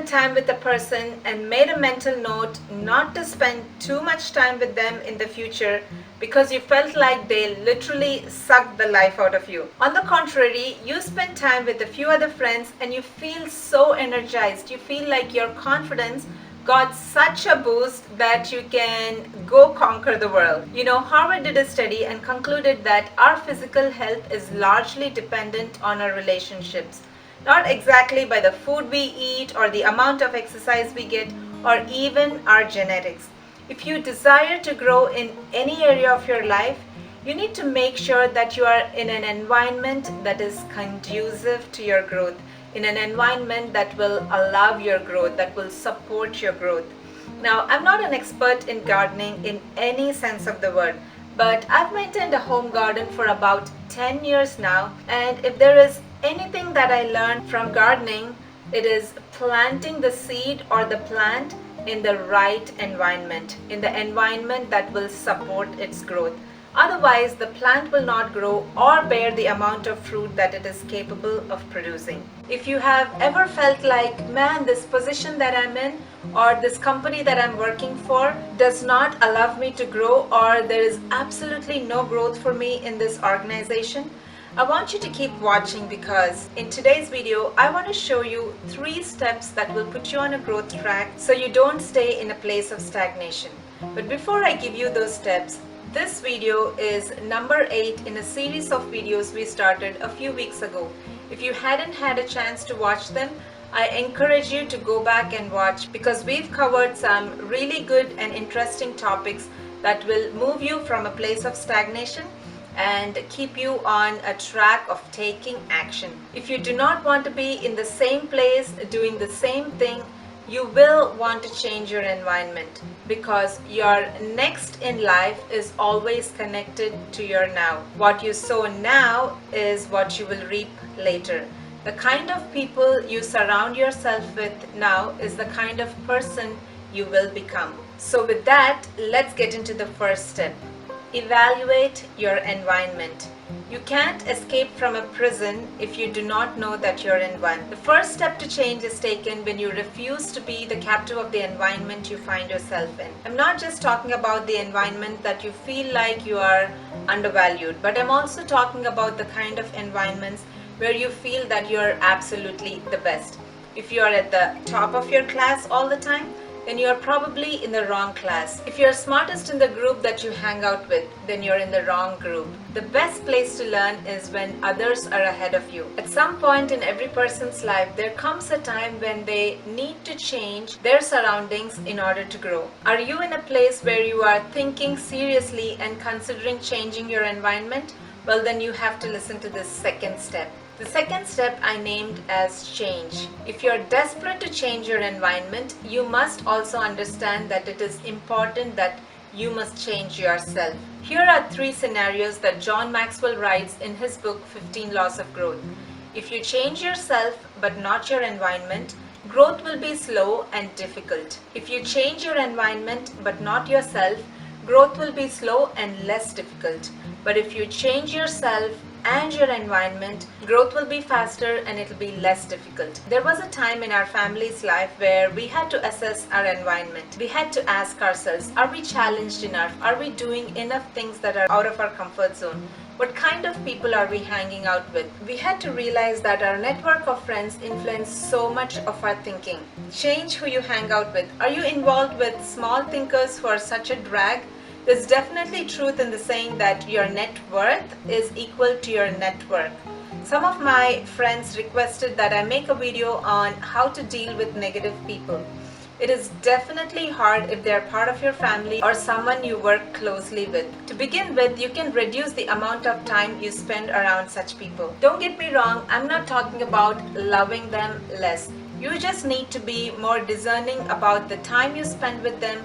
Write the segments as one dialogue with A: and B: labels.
A: spent time with a person and made a mental note not to spend too much time with them in the future because you felt like they literally sucked the life out of you. On the contrary, you spend time with a few other friends and you feel so energized. You feel like your confidence got such a boost that you can go conquer the world. You know, Harvard did a study and concluded that our physical health is largely dependent on our relationships. Not exactly by the food we eat or the amount of exercise we get or even our genetics. If you desire to grow in any area of your life, you need to make sure that you are in an environment that is conducive to your growth, in an environment that will allow your growth, that will support your growth. Now, I'm not an expert in gardening in any sense of the word, but I've maintained a home garden for about 10 years now, and if there is anything that I learned from gardening, it is planting the seed or the plant in the right environment, in the environment that will support its growth. Otherwise, the plant will not grow or bear the amount of fruit that it is capable of producing. If you have ever felt like, man, this position that I'm in or this company that I'm working for does not allow me to grow, or there is absolutely no growth for me in this organization, I want you to keep watching, because in today's video, I want to show you 3 steps that will put you on a growth track so you don't stay in a place of stagnation. But before I give you those steps, this video is number 8 in a series of videos we started a few weeks ago. If you hadn't had a chance to watch them, I encourage you to go back and watch, because we've covered some really good and interesting topics that will move you from a place of stagnation and keep you on a track of taking action. If you do not want to be in the same place doing the same thing, you will want to change your environment, because your next in life is always connected to your now. What you sow now is what you will reap later. The kind of people you surround yourself with now is the kind of person you will become. So with that, let's get into the first step. Evaluate your environment. You can't escape from a prison if you do not know that you're in one. The first step to change is taken when you refuse to be the captive of the environment you find yourself in. I'm not just talking about the environment that you feel like you are undervalued, but I'm also talking about the kind of environments where you feel that you're absolutely the best. If you're at the top of your class all the time, then you're probably in the wrong class. If you're smartest in the group that you hang out with, then you're in the wrong group. The best place to learn is when others are ahead of you. At some point in every person's life, there comes a time when they need to change their surroundings in order to grow. Are you in a place where you are thinking seriously and considering changing your environment? Well, then you have to listen to this second step. The second step I named as change. If you're desperate to change your environment, you must also understand that it is important that you must change yourself. Here are 3 scenarios that John Maxwell writes in his book 15 Laws of Growth. If you change yourself but not your environment, growth will be slow and difficult. If you change your environment but not yourself, growth will be slow and less difficult. But if you change yourself and your environment, growth will be faster and it will be less difficult. There was a time in our family's life where we had to assess our environment. We had to ask ourselves, are we challenged enough? Are we doing enough things that are out of our comfort zone? What kind of people are we hanging out with? We had to realize that our network of friends influence so much of our thinking. Change who you hang out with. Are you involved with small thinkers who are such a drag? There's definitely truth in the saying that your net worth is equal to your network. Some of my friends requested that I make a video on how to deal with negative people. It is definitely hard if they're part of your family or someone you work closely with. To begin with, you can reduce the amount of time you spend around such people. Don't get me wrong, I'm not talking about loving them less. You just need to be more discerning about the time you spend with them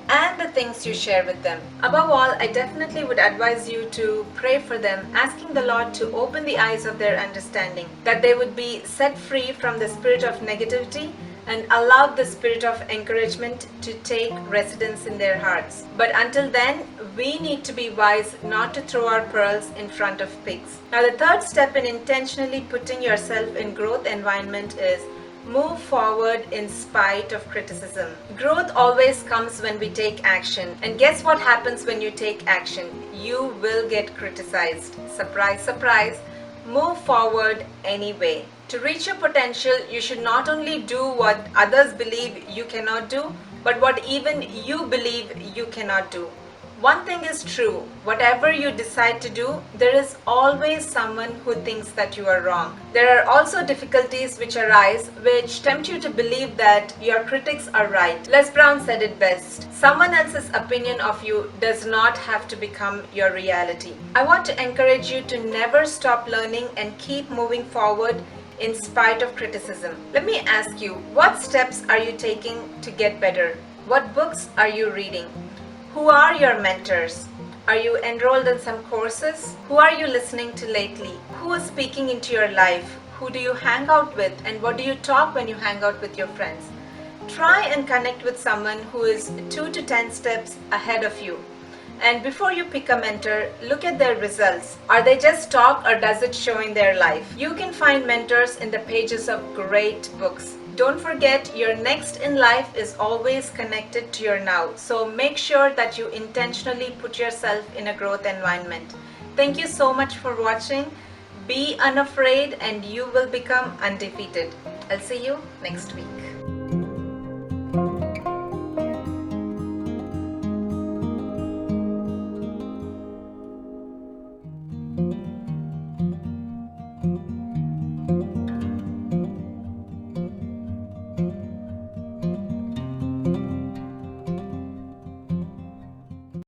A: and the things you share with them. Above all, I definitely would advise you to pray for them, asking the Lord to open the eyes of their understanding, that they would be set free from the spirit of negativity and allow the spirit of encouragement to take residence in their hearts. But until then, we need to be wise not to throw our pearls in front of pigs. Now, the third step in intentionally putting yourself in growth environment is Move forward in spite of criticism. Growth always comes when we take action. And guess what happens when you take action? You will get criticized. Surprise, surprise. Move forward anyway. To reach your potential, you should not only do what others believe you cannot do, but what even you believe you cannot do. One thing is true, whatever you decide to do, there is always someone who thinks that you are wrong. There are also difficulties which arise which tempt you to believe that your critics are right. Les Brown said it best. Someone else's opinion of you does not have to become your reality. I want to encourage you to never stop learning and keep moving forward in spite of criticism. Let me ask you, what steps are you taking to get better? What books are you reading? Who are your mentors? Are you enrolled in some courses? Who are you listening to lately? Who is speaking into your life? Who do you hang out with? And what do you talk when you hang out with your friends? Try and connect with someone who is 2 to 10 steps ahead of you. And before you pick a mentor, look at their results. Are they just talk or does it show in their life? You can find mentors in the pages of great books. Don't forget, your next in life is always connected to your now. So make sure that you intentionally put yourself in a growth environment. Thank you so much for watching. Be unafraid and you will become undefeated. I'll see you next week.